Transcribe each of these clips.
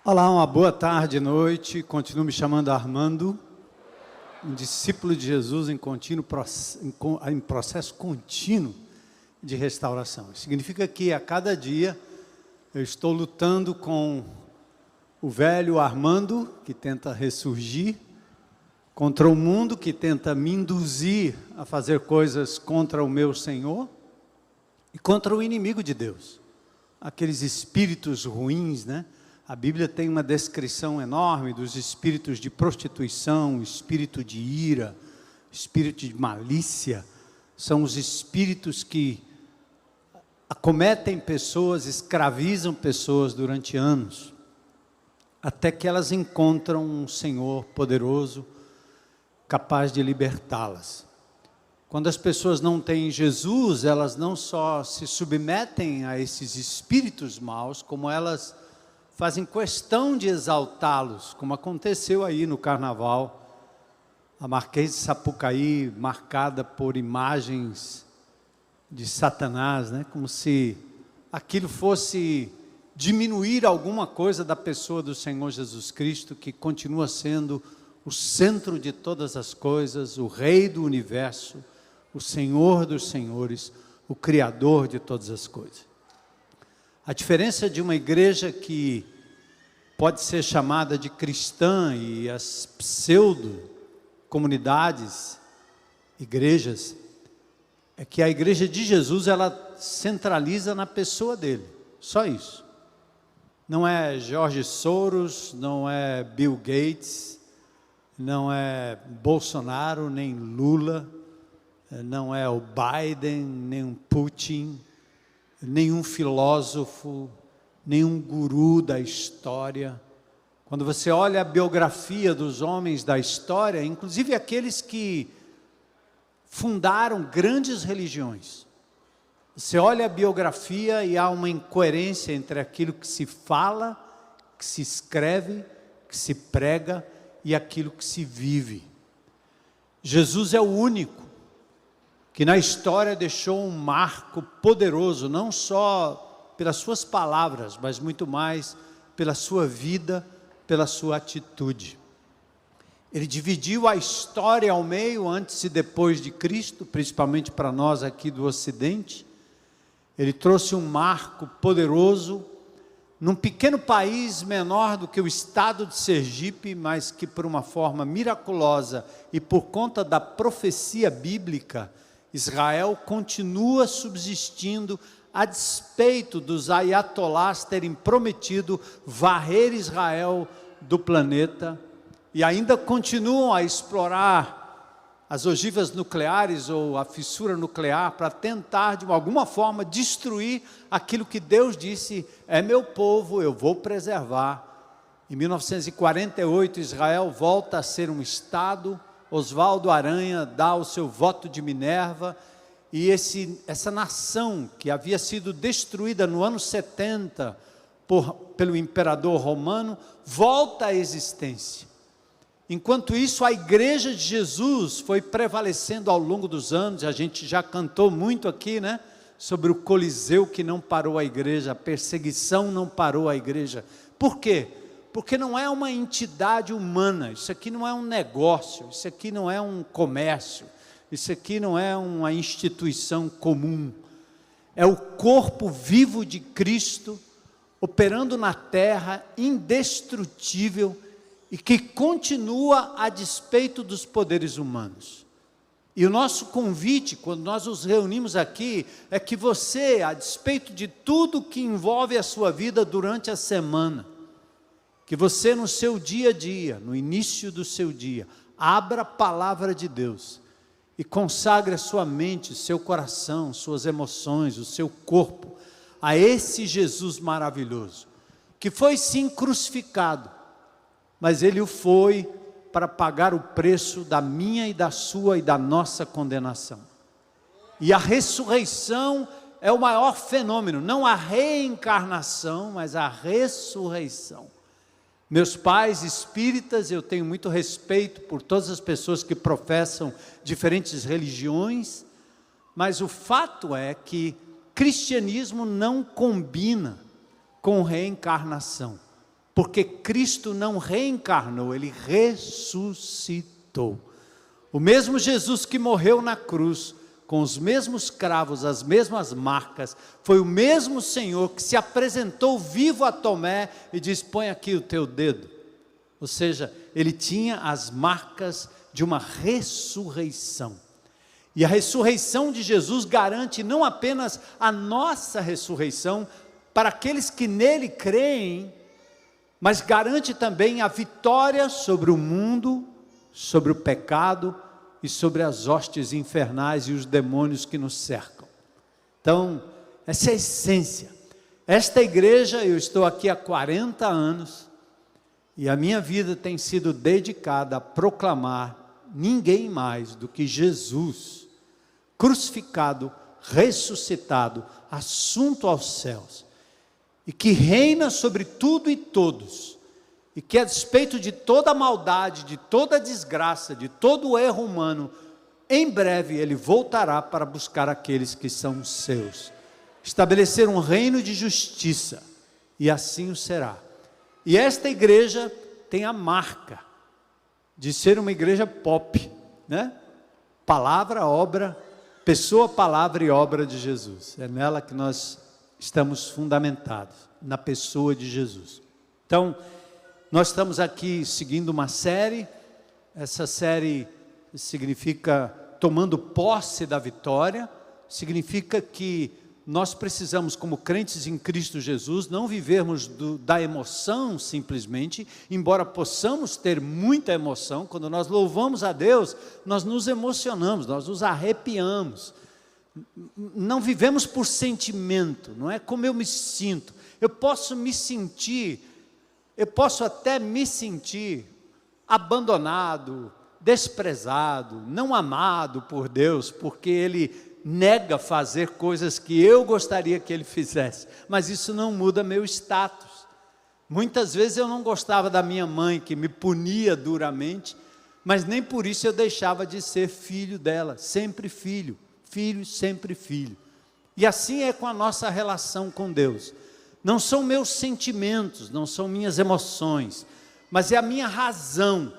Olá, uma boa tarde, noite. Continuo me chamando Armando, um discípulo de Jesus em processo contínuo de restauração. Significa que a cada dia eu estou lutando com o velho Armando, que tenta ressurgir, contra o mundo que tenta me induzir a fazer coisas contra o meu Senhor e contra o inimigo de Deus. Aqueles espíritos ruins, né? A Bíblia tem uma descrição enorme dos espíritos de prostituição, espírito de ira, espírito de malícia. São os espíritos que acometem pessoas, escravizam pessoas durante anos, até que elas encontram um Senhor poderoso, capaz de libertá-las. Quando as pessoas não têm Jesus, elas não só se submetem a esses espíritos maus, como elas fazem questão de exaltá-los, como aconteceu aí no carnaval, a Marquês de Sapucaí marcada por imagens de Satanás, né? Como se aquilo fosse diminuir alguma coisa da pessoa do Senhor Jesus Cristo, que continua sendo o centro de todas as coisas, o Rei do Universo, o Senhor dos Senhores, o Criador de todas as coisas. A diferença de uma igreja que pode ser chamada de cristã e as pseudo-comunidades, igrejas, é que a igreja de Jesus, ela centraliza na pessoa dele, só isso. Não é George Soros, não é Bill Gates, não é Bolsonaro, nem Lula, não é o Biden, nem o Putin, nenhum filósofo, nenhum guru da história. Quando você olha a biografia dos homens da história, inclusive aqueles que fundaram grandes religiões, você olha a biografia e há uma incoerência entre aquilo que se fala, que se escreve, que se prega e aquilo que se vive. Jesus é o único que na história deixou um marco poderoso, não só pelas suas palavras, mas muito mais pela sua vida, pela sua atitude. Ele dividiu a história ao meio, antes e depois de Cristo, principalmente para nós aqui do Ocidente. Ele trouxe um marco poderoso, num pequeno país menor do que o estado de Sergipe, mas que por uma forma miraculosa e por conta da profecia bíblica, Israel continua subsistindo a despeito dos aiatolás terem prometido varrer Israel do planeta e ainda continuam a explorar as ogivas nucleares ou a fissura nuclear para tentar de alguma forma destruir aquilo que Deus disse: é meu povo, eu vou preservar. Em 1948 Israel volta a ser um estado. Oswaldo Aranha dá o seu voto de Minerva, e essa nação que havia sido destruída no ano 70 pelo imperador romano, volta à existência. Enquanto isso, a igreja de Jesus foi prevalecendo ao longo dos anos. A gente já cantou muito aqui, né? Sobre o Coliseu que não parou a igreja, a perseguição não parou a igreja. Por quê? Porque não é uma entidade humana, isso aqui não é um negócio, isso aqui não é um comércio, isso aqui não é uma instituição comum. É o corpo vivo de Cristo, operando na terra, indestrutível, e que continua a despeito dos poderes humanos. E o nosso convite, quando nós nos reunimos aqui, é que você, a despeito de tudo que envolve a sua vida durante a semana, que você no seu dia a dia, no início do seu dia, abra a palavra de Deus e consagre a sua mente, seu coração, suas emoções, o seu corpo a esse Jesus maravilhoso, que foi sim crucificado, mas Ele o foi para pagar o preço da minha e da sua e da nossa condenação. E a ressurreição é o maior fenômeno, não a reencarnação, mas a ressurreição. Meus pais espíritas, eu tenho muito respeito por todas as pessoas que professam diferentes religiões, mas o fato é que cristianismo não combina com reencarnação. Porque Cristo não reencarnou, Ele ressuscitou. O mesmo Jesus que morreu na cruz, com os mesmos cravos, as mesmas marcas, foi o mesmo Senhor que se apresentou vivo a Tomé e disse: põe aqui o teu dedo. Ou seja, Ele tinha as marcas de uma ressurreição. E a ressurreição de Jesus garante não apenas a nossa ressurreição para aqueles que nele creem, mas garante também a vitória sobre o mundo, sobre o pecado e sobre as hostes infernais e os demônios que nos cercam. Então, essa é a essência. Esta igreja, eu estou aqui há 40 anos, e a minha vida tem sido dedicada a proclamar ninguém mais do que Jesus, crucificado, ressuscitado, assunto aos céus, e que reina sobre tudo e todos, e que a despeito de toda a maldade, de toda a desgraça, de todo o erro humano, em breve Ele voltará para buscar aqueles que são seus, estabelecer um reino de justiça, e assim o será. E esta igreja tem a marca de ser uma igreja pop, né? Palavra, obra, pessoa, palavra e obra de Jesus. É nela que nós estamos fundamentados, na pessoa de Jesus. Então, nós estamos aqui seguindo uma série. Essa série significa tomando posse da vitória, significa que nós precisamos, como crentes em Cristo Jesus, não vivermos da emoção simplesmente, embora possamos ter muita emoção. Quando nós louvamos a Deus, nós nos emocionamos, nós nos arrepiamos. Não vivemos por sentimento, não é como eu me sinto. Eu posso até me sentir abandonado, desprezado, não amado por Deus, porque Ele nega fazer coisas que eu gostaria que Ele fizesse, mas isso não muda meu status. Muitas vezes eu não gostava da minha mãe, que me punia duramente, mas nem por isso eu deixava de ser filho dela, sempre filho, filho, sempre filho. E assim é com a nossa relação com Deus. Não são meus sentimentos, não são minhas emoções, mas é a minha razão.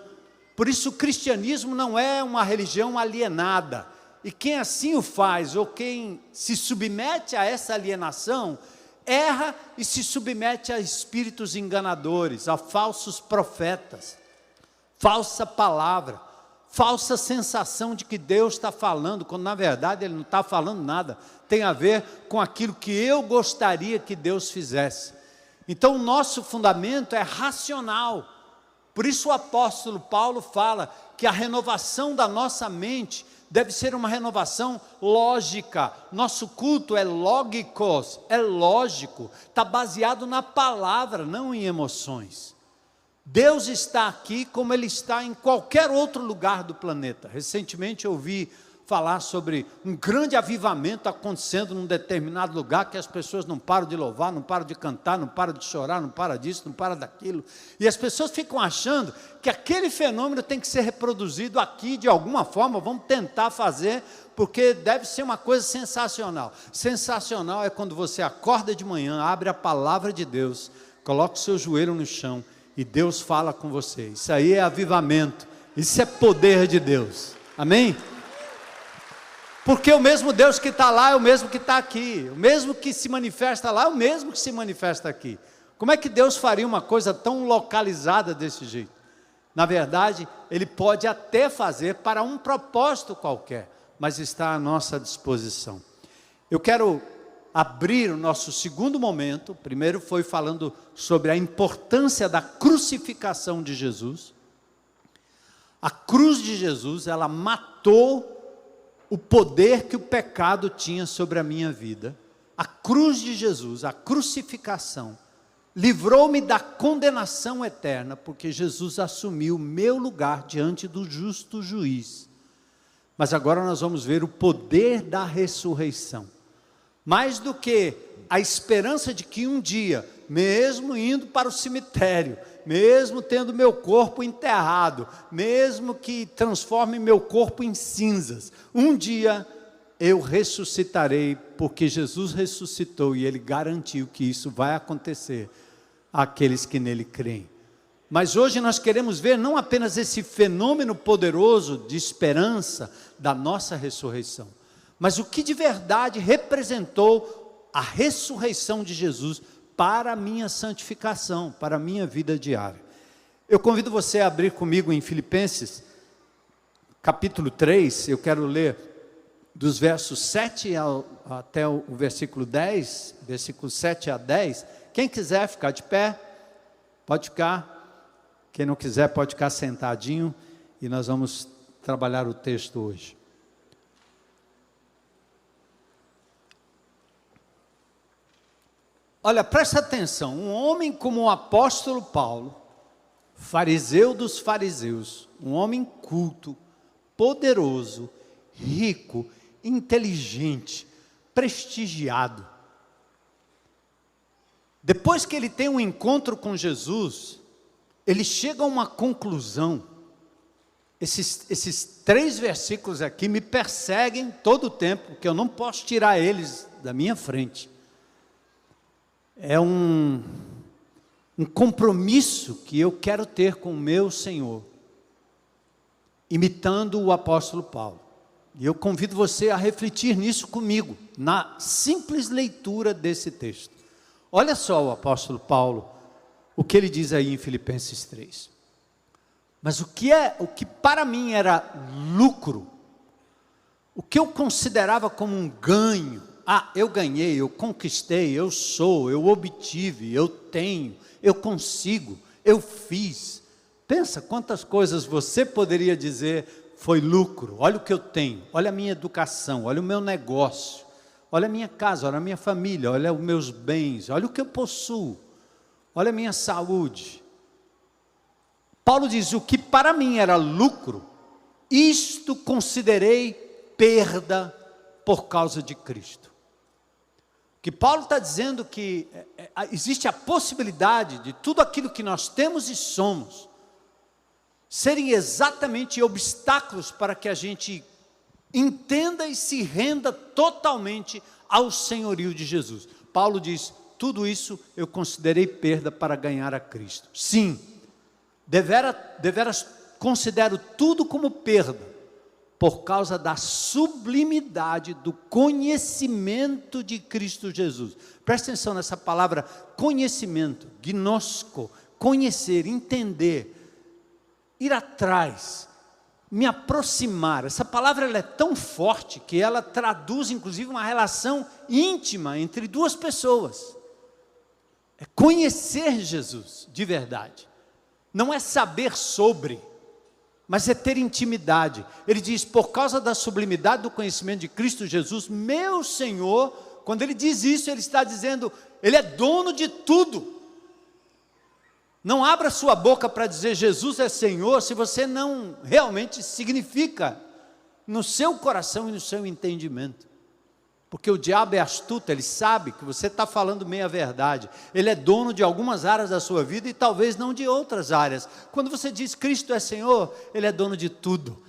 Por isso o cristianismo não é uma religião alienada, e quem assim o faz, ou quem se submete a essa alienação, erra e se submete a espíritos enganadores, a falsos profetas, falsa palavra, falsa sensação de que Deus está falando, quando na verdade Ele não está falando nada, tem a ver com aquilo que eu gostaria que Deus fizesse. Então o nosso fundamento é racional. Por isso o apóstolo Paulo fala que a renovação da nossa mente deve ser uma renovação lógica. Nosso culto é lógicos, é lógico, está baseado na palavra, não em emoções. Deus está aqui como Ele está em qualquer outro lugar do planeta. Recentemente eu ouvi falar sobre um grande avivamento acontecendo num determinado lugar, que as pessoas não param de louvar, não param de cantar, não param de chorar, não param disso, não param daquilo, e as pessoas ficam achando que aquele fenômeno tem que ser reproduzido aqui de alguma forma. Vamos tentar fazer, porque deve ser uma coisa sensacional. Sensacional é quando você acorda de manhã, abre a palavra de Deus, coloca o seu joelho no chão, e Deus fala com você. Isso aí é avivamento, isso é poder de Deus, amém? Porque o mesmo Deus que está lá é o mesmo que está aqui, o mesmo que se manifesta lá é o mesmo que se manifesta aqui. Como é que Deus faria uma coisa tão localizada desse jeito? Na verdade, Ele pode até fazer para um propósito qualquer, mas está à nossa disposição. Eu quero abrir o nosso segundo momento. O primeiro foi falando sobre a importância da crucificação de Jesus. A cruz de Jesus, ela matou o poder que o pecado tinha sobre a minha vida. A cruz de Jesus, a crucificação, livrou-me da condenação eterna, porque Jesus assumiu o meu lugar diante do justo juiz. Mas agora nós vamos ver o poder da ressurreição. Mais do que a esperança de que um dia, mesmo indo para o cemitério, mesmo tendo meu corpo enterrado, mesmo que transforme meu corpo em cinzas, um dia eu ressuscitarei, porque Jesus ressuscitou e Ele garantiu que isso vai acontecer. àqueles que nele creem. Mas hoje nós queremos ver não apenas esse fenômeno poderoso de esperança da nossa ressurreição, mas o que de verdade representou a ressurreição de Jesus para a minha santificação, para a minha vida diária. Eu convido você a abrir comigo em Filipenses, capítulo 3, eu quero ler dos versos 7 até o versículo 10, versículo 7 a 10. Quem quiser ficar de pé, pode ficar. Quem não quiser pode ficar sentadinho e nós vamos trabalhar o texto hoje. Olha, presta atenção, um homem como o apóstolo Paulo, fariseu dos fariseus, um homem culto, poderoso, rico, inteligente, prestigiado. Depois que ele tem um encontro com Jesus, ele chega a uma conclusão. Esses 3 versículos aqui me perseguem todo o tempo, porque eu não posso tirar eles da minha frente. É um compromisso que eu quero ter com o meu Senhor, imitando o apóstolo Paulo. E eu convido você a refletir nisso comigo, na simples leitura desse texto. Olha só o apóstolo Paulo, o que ele diz aí em Filipenses 3. Mas o que para mim era lucro, o que eu considerava como um ganho, eu ganhei, eu conquistei, eu sou, eu obtive, eu tenho, eu consigo, eu fiz. Pensa quantas coisas você poderia dizer foi lucro. Olha o que eu tenho, olha a minha educação, olha o meu negócio, olha a minha casa, olha a minha família, olha os meus bens, olha o que eu possuo, olha a minha saúde. Paulo diz, o que para mim era lucro, isto considerei perda por causa de Cristo. Que Paulo está dizendo que existe a possibilidade de tudo aquilo que nós temos e somos serem exatamente obstáculos para que a gente entenda e se renda totalmente ao senhorio de Jesus. Paulo diz, tudo isso eu considerei perda para ganhar a Cristo. Sim, deveras considero tudo como perda, por causa da sublimidade do conhecimento de Cristo Jesus. Presta atenção nessa palavra conhecimento, gnosko, conhecer, entender, ir atrás, me aproximar. Essa palavra ela é tão forte que ela traduz inclusive uma relação íntima entre duas pessoas. É conhecer Jesus de verdade, não é saber sobre, mas é ter intimidade. Ele diz, por causa da sublimidade do conhecimento de Cristo Jesus, meu Senhor. Quando ele diz isso, ele está dizendo, ele é dono de tudo. Não abra sua boca para dizer Jesus é Senhor, se você não realmente significa no seu coração e no seu entendimento. Porque o diabo é astuto, ele sabe que você está falando meia verdade. Ele é dono de algumas áreas da sua vida e talvez não de outras áreas. Quando você diz Cristo é Senhor, ele é dono de tudo.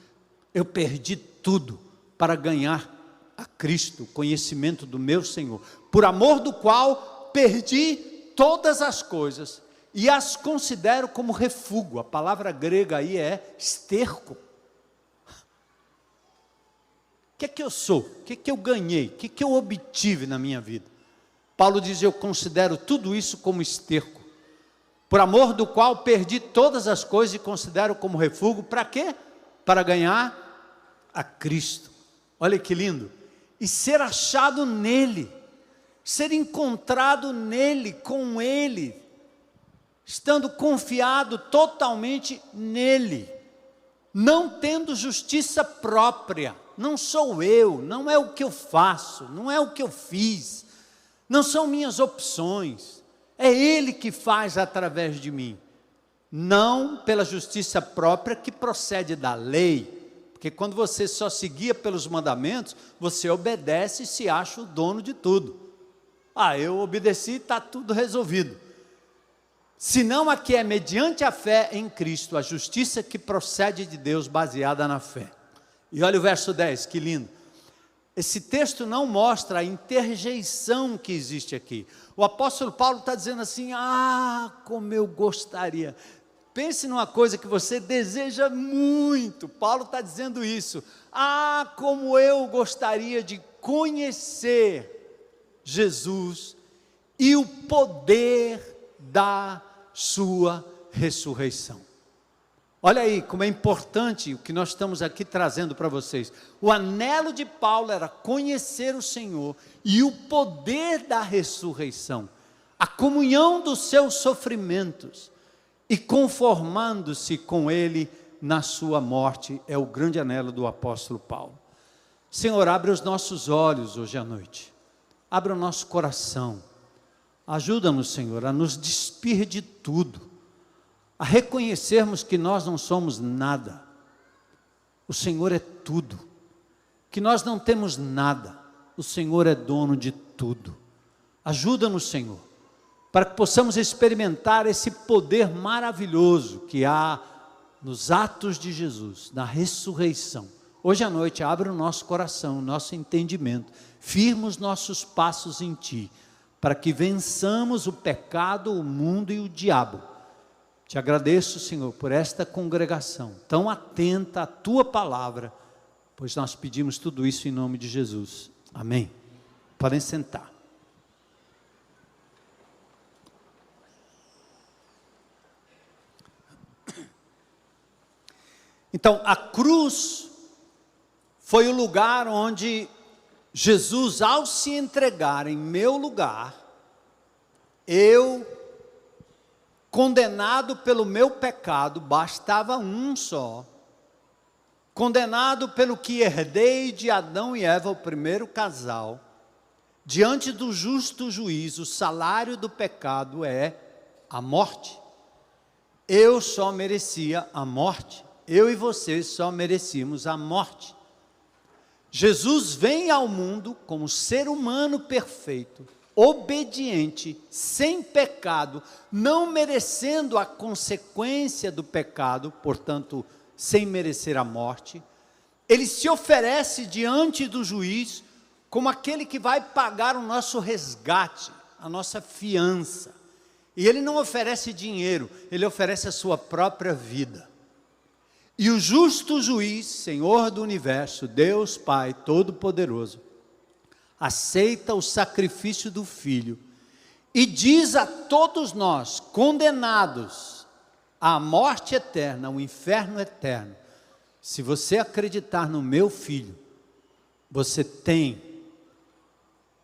Eu perdi tudo para ganhar a Cristo, o conhecimento do meu Senhor, por amor do qual perdi todas as coisas e as considero como refúgio. A palavra grega aí é esterco. O que é que eu sou? O que é que eu ganhei? O que é que eu obtive na minha vida? Paulo diz, eu considero tudo isso como esterco, por amor do qual perdi todas as coisas e considero como refúgio. Para quê? Para ganhar a Cristo. Olha que lindo. E ser achado nele, ser encontrado nele, com ele, estando confiado totalmente nele, não tendo justiça própria. Não sou eu, não é o que eu faço, não é o que eu fiz, não são minhas opções, é Ele que faz através de mim, não pela justiça própria que procede da lei, porque quando você só seguia pelos mandamentos, você obedece e se acha o dono de tudo. Eu obedeci e está tudo resolvido. Senão a que é mediante a fé em Cristo, a justiça que procede de Deus baseada na fé. E olha o verso 10, que lindo. Esse texto não mostra a interjeição que existe aqui. O apóstolo Paulo está dizendo assim: como eu gostaria. Pense numa coisa que você deseja muito. Paulo está dizendo isso. Como eu gostaria de conhecer Jesus e o poder da sua ressurreição. Olha aí como é importante o que nós estamos aqui trazendo para vocês. O anelo de Paulo era conhecer o Senhor e o poder da ressurreição, a comunhão dos seus sofrimentos e conformando-se com Ele na sua morte, é o grande anelo do apóstolo Paulo. Senhor, abre os nossos olhos hoje à noite, abre o nosso coração, ajuda-nos, Senhor, a nos despir de tudo, a reconhecermos que nós não somos nada, o Senhor é tudo, que nós não temos nada, o Senhor é dono de tudo. Ajuda-nos, Senhor, para que possamos experimentar esse poder maravilhoso que há nos atos de Jesus, na ressurreição. Hoje à noite, abre o nosso coração, o nosso entendimento, firma os nossos passos em Ti, para que vençamos o pecado, o mundo e o diabo. Te agradeço, Senhor, por esta congregação tão atenta à Tua palavra, pois nós pedimos tudo isso em nome de Jesus. Amém. Podem sentar. Então, a cruz foi o lugar onde Jesus, ao se entregar em meu lugar, eu, condenado pelo meu pecado, bastava um só, condenado pelo que herdei de Adão e Eva, o primeiro casal, diante do justo juízo, o salário do pecado é a morte. Eu só merecia a morte, eu e vocês só merecíamos a morte. Jesus vem ao mundo como ser humano perfeito, obediente, sem pecado, não merecendo a consequência do pecado, portanto, sem merecer a morte. Ele se oferece diante do juiz como aquele que vai pagar o nosso resgate, a nossa fiança. E ele não oferece dinheiro, ele oferece a sua própria vida. E o justo juiz, Senhor do universo, Deus Pai Todo-Poderoso, aceita o sacrifício do Filho e diz a todos nós, condenados à morte eterna, ao inferno eterno: se você acreditar no meu Filho, você tem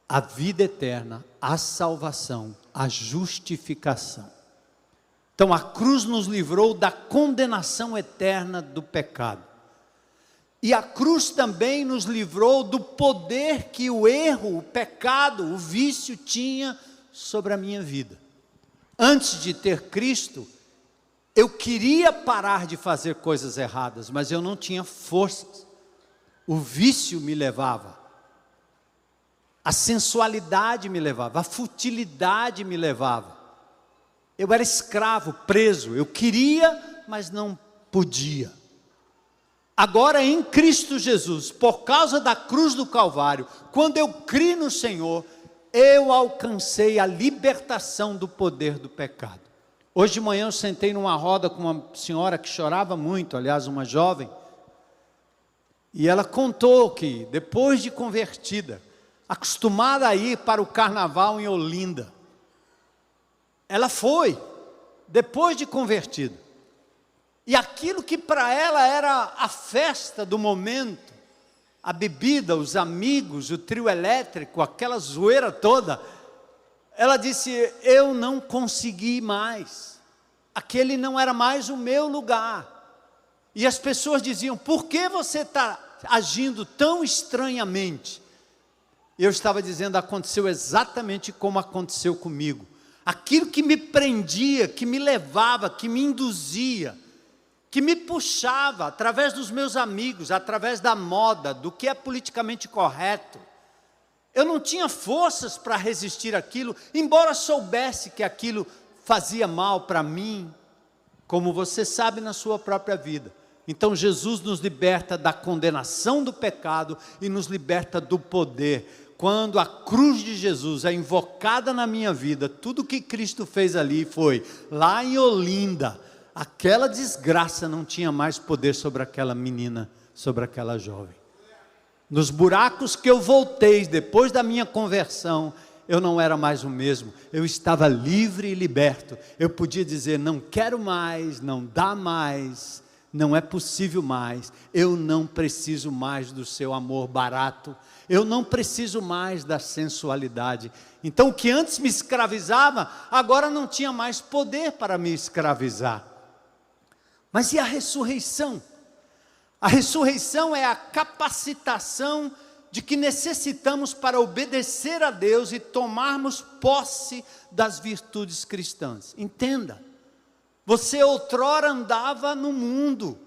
a vida eterna, a salvação, a justificação. Então a cruz nos livrou da condenação eterna do pecado. E a cruz também nos livrou do poder que o erro, o pecado, o vício tinha sobre a minha vida. Antes de ter Cristo, eu queria parar de fazer coisas erradas, mas eu não tinha forças. O vício me levava, a sensualidade me levava, a futilidade me levava. Eu era escravo, preso, eu queria, mas não podia. Agora em Cristo Jesus, por causa da cruz do Calvário, quando eu criei no Senhor, eu alcancei a libertação do poder do pecado. Hoje de manhã eu sentei numa roda com uma senhora que chorava muito, aliás uma jovem, e ela contou que depois de convertida, acostumada a ir para o carnaval em Olinda, ela foi, depois de convertida, e aquilo que para ela era a festa do momento, a bebida, os amigos, o trio elétrico, aquela zoeira toda, ela disse: eu não consegui mais, aquele não era mais o meu lugar. E as pessoas diziam: por que você está agindo tão estranhamente? Eu estava dizendo: aconteceu exatamente como aconteceu comigo. Aquilo que me prendia, que me levava, que me induzia, que me puxava através dos meus amigos, através da moda, do que é politicamente correto. Eu não tinha forças para resistir àquilo, embora soubesse que aquilo fazia mal para mim, como você sabe na sua própria vida. Então Jesus nos liberta da condenação do pecado e nos liberta do poder. Quando a cruz de Jesus é invocada na minha vida, tudo que Cristo fez ali foi, lá em Olinda, aquela desgraça não tinha mais poder sobre aquela menina, sobre aquela jovem. Nos buracos que eu voltei depois da minha conversão, eu não era mais o mesmo, eu estava livre e liberto. Eu podia dizer, não quero mais, não dá mais, não é possível mais, eu não preciso mais do seu amor barato, eu não preciso mais da sensualidade. Então o que antes me escravizava, agora não tinha mais poder para me escravizar. Mas e a ressurreição? A ressurreição é a capacitação de que necessitamos para obedecer a Deus e tomarmos posse das virtudes cristãs. Entenda, você outrora andava no mundo,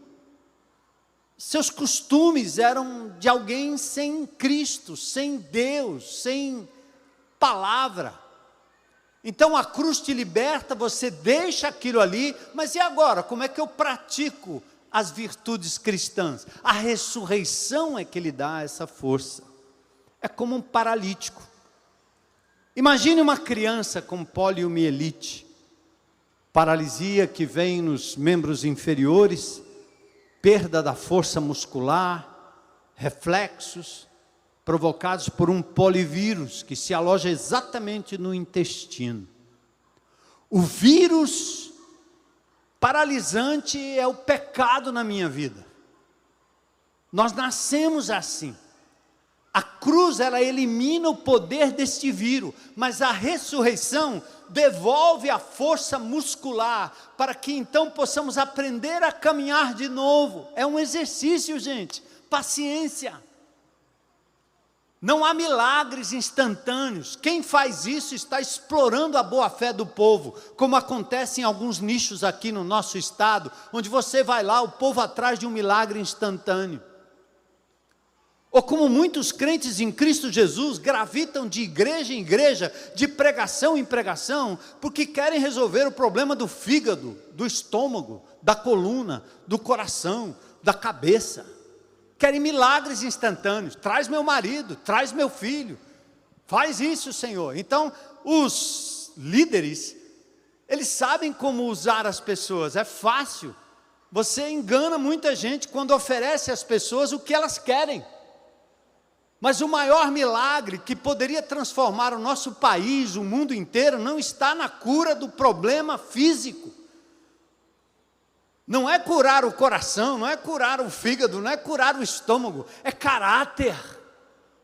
seus costumes eram de alguém sem Cristo, sem Deus, sem palavra. Então a cruz te liberta, você deixa aquilo ali, mas e agora? Como é que eu pratico as virtudes cristãs? A ressurreição é que lhe dá essa força. É como um paralítico. Imagine uma criança com poliomielite, paralisia que vem nos membros inferiores, perda da força muscular, reflexos provocados por um polivírus que se aloja exatamente no intestino. O vírus paralisante é o pecado na minha vida. Nós nascemos assim. A cruz, ela elimina o poder deste vírus, mas a ressurreição devolve a força muscular, para que então possamos aprender a caminhar de novo. É um exercício, gente, paciência. Não há milagres instantâneos. Quem faz isso está explorando a boa-fé do povo, como acontece em alguns nichos aqui no nosso estado, onde você vai lá, o povo atrás de um milagre instantâneo. Ou como muitos crentes em Cristo Jesus gravitam de igreja em igreja, de pregação em pregação, porque querem resolver o problema do fígado, do estômago, da coluna, do coração, da cabeça. Querem milagres instantâneos. Traz meu marido, traz meu filho, faz isso, Senhor. Então os líderes, eles sabem como usar as pessoas, é fácil. Você engana muita gente quando oferece às pessoas o que elas querem. Mas o maior milagre que poderia transformar o nosso país, o mundo inteiro, não está na cura do problema físico. Não é curar o coração, não é curar o fígado, não é curar o estômago, é caráter.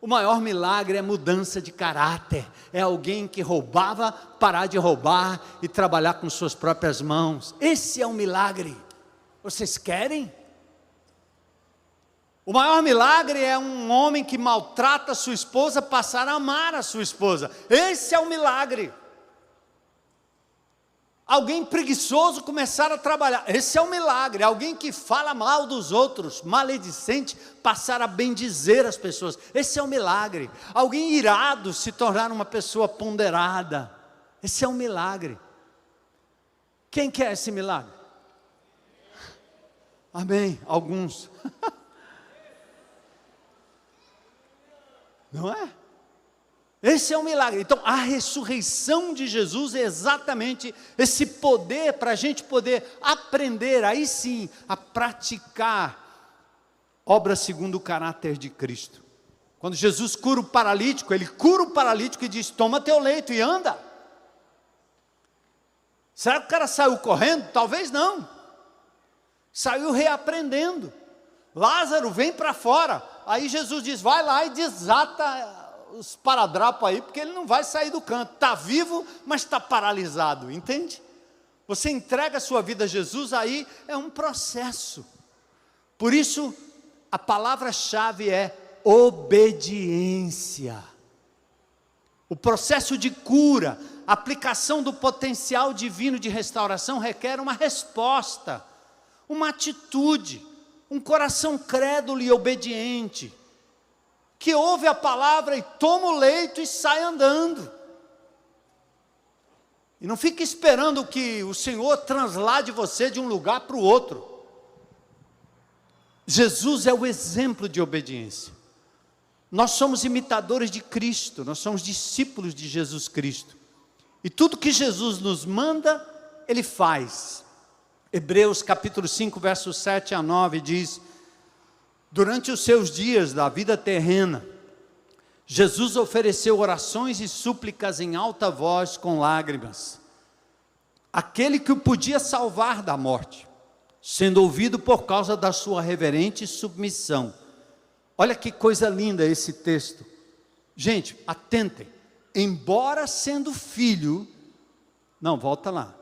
O maior milagre é mudança de caráter. É alguém que roubava, parar de roubar e trabalhar com suas próprias mãos. Esse é o milagre. Vocês querem? O maior milagre é um homem que maltrata a sua esposa passar a amar a sua esposa. Esse é o milagre. Alguém preguiçoso começar a trabalhar. Esse é o milagre. Alguém que fala mal dos outros, maledicente, passar a bendizer as pessoas. Esse é o milagre. Alguém irado se tornar uma pessoa ponderada. Esse é um milagre. Quem quer esse milagre? Amém. Alguns. Não é? Esse é o milagre. Então a ressurreição de Jesus é exatamente esse poder para a gente poder aprender, aí sim, a praticar obras segundo o caráter de Cristo. Quando Jesus cura o paralítico, Ele cura o paralítico e diz, toma teu leito e anda. Será que o cara saiu correndo? Talvez não. Saiu reaprendendo. Lázaro, vem para fora. Aí Jesus diz, vai lá e desata os paradrapos aí, porque ele não vai sair do canto. Está vivo, mas está paralisado, entende? Você entrega a sua vida a Jesus, aí é um processo. Por isso, a palavra-chave é obediência. O processo de cura, a aplicação do potencial divino de restauração requer uma resposta, uma atitude, um coração crédulo e obediente, que ouve a palavra e toma o leito e sai andando. E não fique esperando que o Senhor translade você de um lugar para o outro. Jesus é o exemplo de obediência. Nós somos imitadores de Cristo, nós somos discípulos de Jesus Cristo. E tudo que Jesus nos manda, Ele faz. Hebreus capítulo 5, versos 7 a 9 diz: durante os seus dias da vida terrena, Jesus ofereceu orações e súplicas em alta voz com lágrimas. Aquele que o podia salvar da morte, sendo ouvido por causa da sua reverente submissão. Olha que coisa linda esse texto. Gente, atentem. Embora sendo filho, não, volta lá.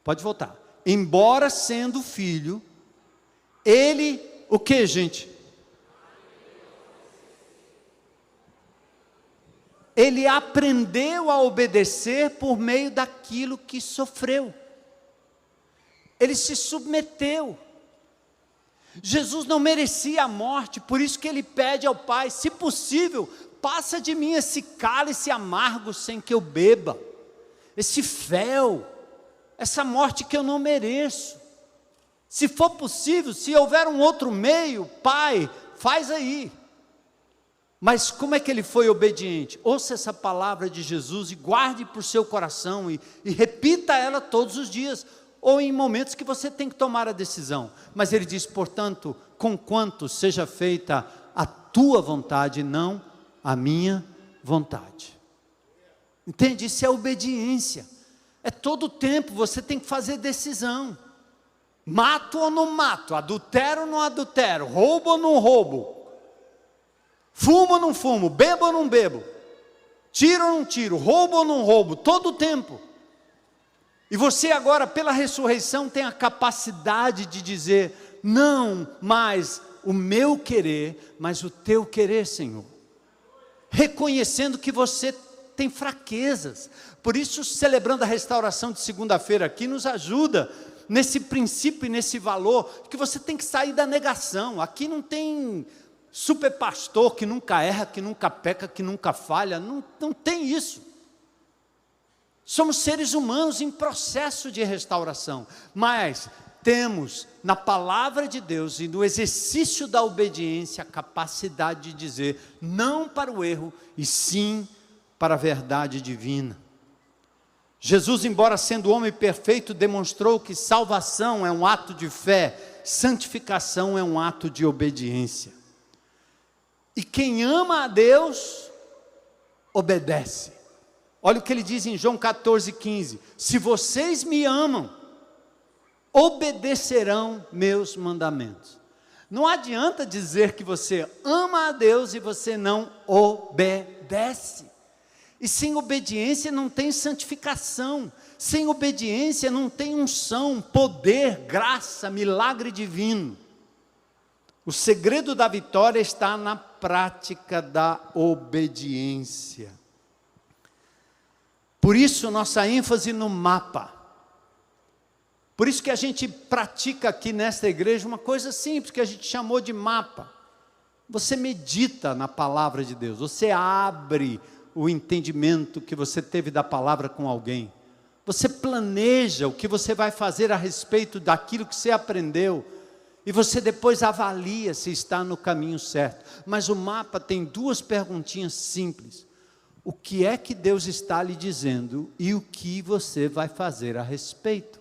Pode voltar. Embora sendo filho, ele, o que, gente? Ele aprendeu a obedecer por meio daquilo que sofreu. Ele se submeteu. Jesus não merecia a morte, por isso que ele pede ao Pai: se possível, passa de mim esse cálice amargo sem que eu beba, esse fel, essa morte que eu não mereço. Se for possível, se houver um outro meio, Pai, faz aí. Mas como é que ele foi obediente? Ouça essa palavra de Jesus e guarde por seu coração e repita ela todos os dias, ou em momentos que você tem que tomar a decisão. Mas ele diz: portanto, conquanto seja feita a tua vontade, não a minha vontade. Entende? Isso é obediência. É todo o tempo você tem que fazer decisão. Mato ou não mato? Adultero ou não adultero? Roubo ou não roubo? Fumo ou não fumo? Bebo ou não bebo? Tiro ou não tiro? Roubo ou não roubo? Todo o tempo. E você agora, pela ressurreição, tem a capacidade de dizer: não mais o meu querer, mas o teu querer, Senhor. Reconhecendo que você tem fraquezas. Por isso, celebrando a restauração de segunda-feira aqui, nos ajuda nesse princípio e nesse valor, que você tem que sair da negação. Aqui não tem super pastor que nunca erra, que nunca peca, que nunca falha. Não tem isso. Somos seres humanos em processo de restauração, mas temos na palavra de Deus e no exercício da obediência a capacidade de dizer não para o erro e sim para a verdade divina. Jesus, embora sendo homem perfeito, demonstrou que salvação é um ato de fé, santificação é um ato de obediência. E quem ama a Deus, obedece. Olha o que ele diz em João 14,15: se vocês me amam, obedecerão meus mandamentos. Não adianta dizer que você ama a Deus e você não obedece. E sem obediência não tem santificação. Sem obediência não tem unção, poder, graça, milagre divino. O segredo da vitória está na prática da obediência. Por isso nossa ênfase no mapa. Por isso que a gente pratica aqui nesta igreja uma coisa simples, que a gente chamou de mapa. Você medita na palavra de Deus, você abre o entendimento que você teve da palavra com alguém. Você planeja o que você vai fazer a respeito daquilo que você aprendeu. E você depois avalia se está no caminho certo. Mas o mapa tem duas perguntinhas simples. O que é que Deus está lhe dizendo e o que você vai fazer a respeito?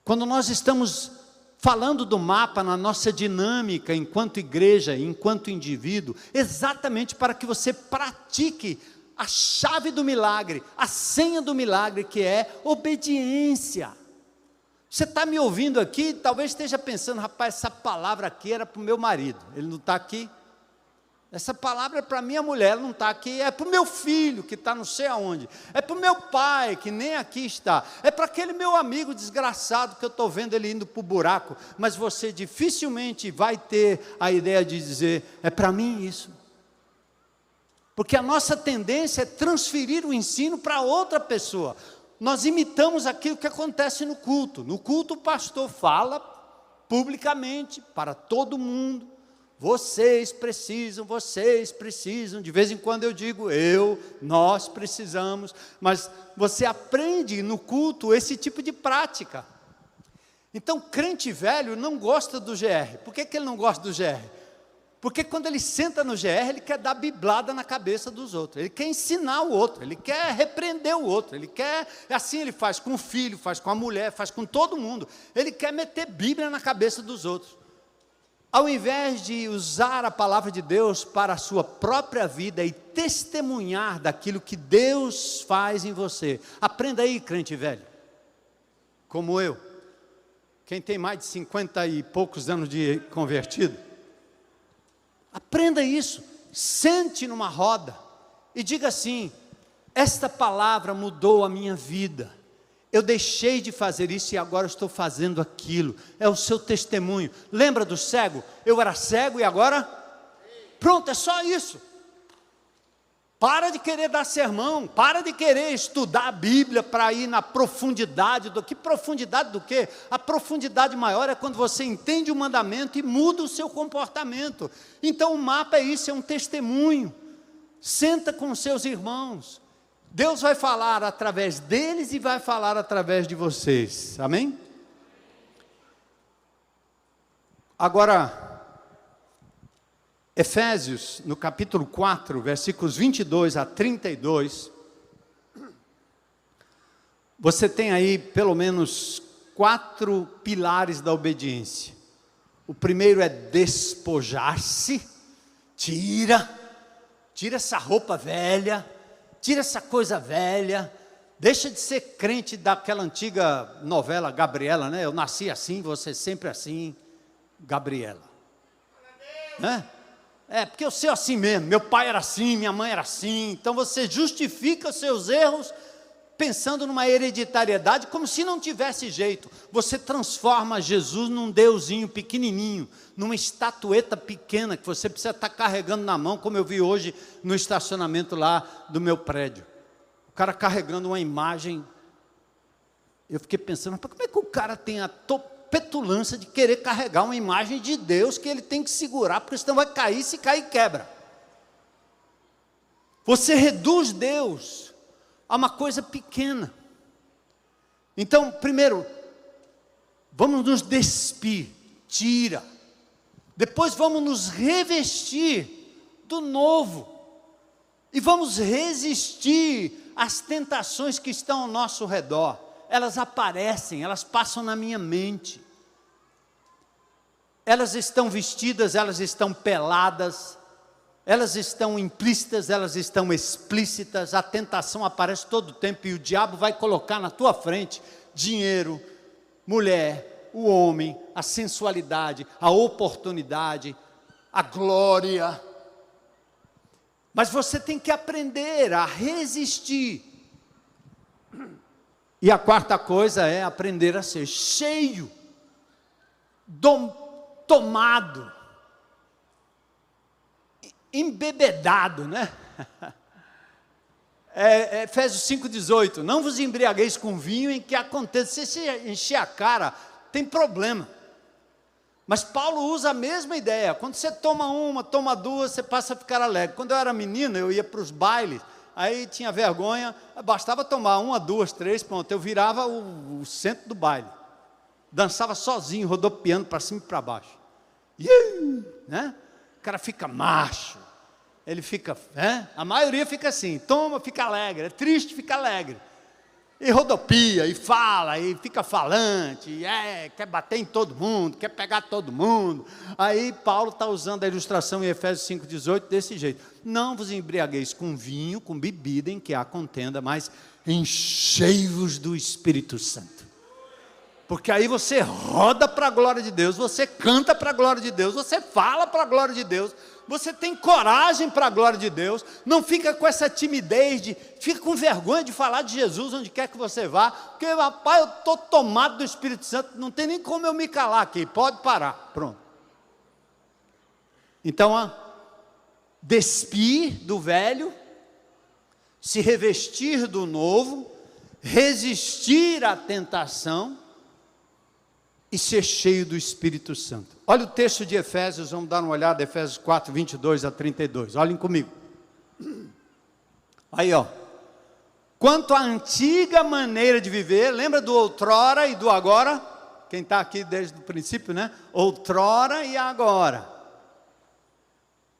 Quando nós estamos falando do mapa na nossa dinâmica enquanto igreja, enquanto indivíduo, exatamente para que você pratique a chave do milagre, a senha do milagre, que é obediência. Você está me ouvindo aqui, talvez esteja pensando: rapaz, essa palavra aqui era para o meu marido, ele não está aqui. Essa palavra é para minha mulher, ela não está aqui. É para o meu filho, que está não sei aonde. É para o meu pai, que nem aqui está. É para aquele meu amigo desgraçado, que eu estou vendo ele indo para o buraco. Mas você dificilmente vai ter a ideia de dizer: é para mim isso. Porque a nossa tendência é transferir o ensino para outra pessoa. Nós imitamos aquilo que acontece no culto. No culto o pastor fala publicamente para todo mundo: vocês precisam, de vez em quando eu digo nós precisamos, mas você aprende no culto esse tipo de prática. Então, crente velho não gosta do GR. Por que ele não gosta do GR? Porque quando ele senta no GR, ele quer dar biblada na cabeça dos outros. Ele quer ensinar o outro, ele quer repreender o outro. Ele quer, assim ele faz com o filho, faz com a mulher, faz com todo mundo. Ele quer meter Bíblia na cabeça dos outros. Ao invés de usar a palavra de Deus para a sua própria vida e testemunhar daquilo que Deus faz em você. Aprenda aí, crente velho, como eu. Quem tem mais de 50 e poucos anos de convertido, aprenda isso, sente numa roda e diga assim: esta palavra mudou a minha vida, eu deixei de fazer isso e agora estou fazendo aquilo. É o seu testemunho. Lembra do cego? Eu era cego e agora? Pronto, é só isso. Para de querer dar sermão, para de querer estudar a Bíblia para ir na profundidade do que profundidade do quê? A profundidade maior é quando você entende o mandamento e muda o seu comportamento. Então o mapa é isso, é um testemunho. Senta com os seus irmãos. Deus vai falar através deles e vai falar através de vocês. Amém? Agora, Efésios, no capítulo 4, versículos 22 a 32, você tem aí pelo menos 4 pilares da obediência. O primeiro é despojar-se, tira essa roupa velha, tira essa coisa velha, deixa de ser crente daquela antiga novela Gabriela, né? Eu nasci assim, você sempre assim, Gabriela. Porque eu sou assim mesmo, meu pai era assim, minha mãe era assim, então você justifica os seus erros pensando numa hereditariedade como se não tivesse jeito. Você transforma Jesus num deusinho pequenininho, numa estatueta pequena que você precisa estar carregando na mão, como eu vi hoje no estacionamento lá do meu prédio. O cara carregando uma imagem. Eu fiquei pensando, mas como é que o cara tem a petulância de querer carregar uma imagem de Deus que ele tem que segurar, porque senão vai cair, se cair quebra. Você reduz Deus a uma coisa pequena. Então, primeiro, vamos nos despir, tira. Depois vamos nos revestir do novo. E vamos resistir às tentações que estão ao nosso redor. Elas aparecem, elas passam na minha mente. Elas estão vestidas, elas estão peladas, elas estão implícitas, elas estão explícitas. A tentação aparece todo o tempo e o diabo vai colocar na tua frente dinheiro, mulher, o homem, a sensualidade, a oportunidade, a glória. Mas você tem que aprender a resistir. E a quarta coisa é aprender a ser cheio, tomado, embebedado, né? Efésios 5,18, não vos embriagueis com vinho em que aconteça, se encher a cara, tem problema. Mas Paulo usa a mesma ideia, quando você toma uma, toma duas, você passa a ficar alegre. Quando eu era menino, eu ia para os bailes, aí tinha vergonha, bastava tomar uma, duas, três, pronto, eu virava o centro do baile. Dançava sozinho, rodopiando para cima e para baixo. Né? O cara fica macho, ele fica, a maioria fica assim, toma, fica alegre, é triste, fica alegre. E rodopia, e fala, e fica falante, quer bater em todo mundo, quer pegar todo mundo. Aí Paulo está usando a ilustração em Efésios 5,18 desse jeito. Não vos embriagueis com vinho, com bebida em que há contenda, mas enchei-vos do Espírito Santo. Porque aí você roda para a glória de Deus, você canta para a glória de Deus, você fala para a glória de Deus, você tem coragem para a glória de Deus, não fica com essa timidez, fica com vergonha de falar de Jesus onde quer que você vá, porque rapaz, eu estou tomado do Espírito Santo, não tem nem como eu me calar aqui, pode parar, pronto. Então, despir do velho, se revestir do novo, resistir à tentação, e ser cheio do Espírito Santo. Olha o texto de Efésios, vamos dar uma olhada, Efésios 4, 22 a 32, olhem comigo. Aí Quanto à antiga maneira de viver, lembra do outrora e do agora? quem está aqui desde o princípio, né? Outrora e agora.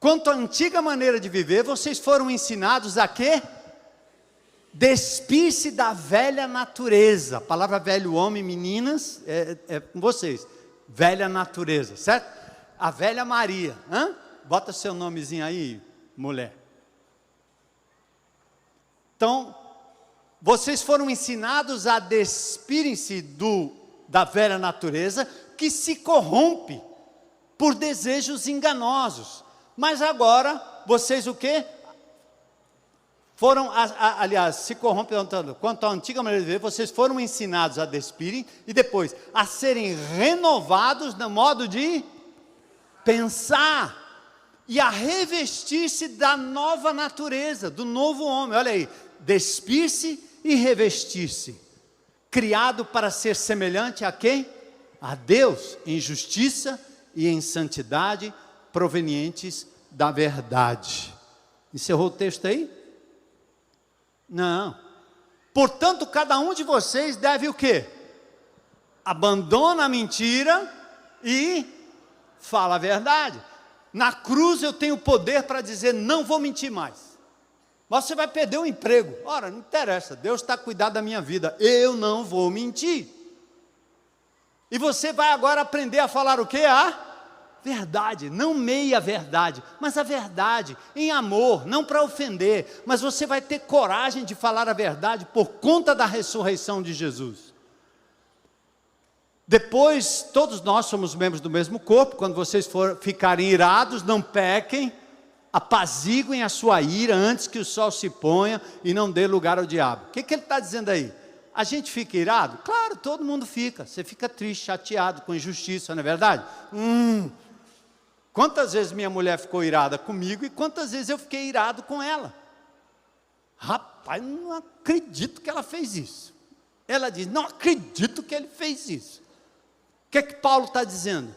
Quanto à antiga maneira de viver, vocês foram ensinados a quê? Despir-se da velha natureza. A palavra velho homem, meninas, é com vocês. Velha natureza, certo? A velha Maria. Bota seu nomezinho aí, mulher. Então, vocês foram ensinados a despirem-se da velha natureza, que se corrompe por desejos enganosos. Mas agora, vocês o quê? Foram, aliás, se corrompem, quanto à antiga maneira de viver, vocês foram ensinados a despirem e depois a serem renovados no modo de pensar e a revestir-se da nova natureza, do novo homem. Olha aí, despir-se e revestir-se, criado para ser semelhante a quem? A Deus, em justiça e em santidade, provenientes da verdade. Encerrou o texto aí? Não. Portanto, cada um de vocês deve o quê? Abandona a mentira e fala a verdade. Na cruz eu tenho poder para dizer, não vou mentir mais. Mas você vai perder o emprego. Ora, não interessa, Deus está cuidando da minha vida. Eu não vou mentir. E você vai agora aprender a falar o quê? A verdade, não meia verdade, mas a verdade, em amor, não para ofender, mas você vai ter coragem de falar a verdade por conta da ressurreição de Jesus. Depois, todos nós somos membros do mesmo corpo. Quando vocês ficarem irados, não pequem, apaziguem a sua ira antes que o sol se ponha e não dê lugar ao diabo. O que ele está dizendo aí? A gente fica irado? Claro, todo mundo fica. Você fica triste, chateado, com injustiça, não é verdade? Quantas vezes minha mulher ficou irada comigo e quantas vezes eu fiquei irado com ela? Rapaz, não acredito que ela fez isso. Ela diz, não acredito que ele fez isso. O que é que Paulo está dizendo?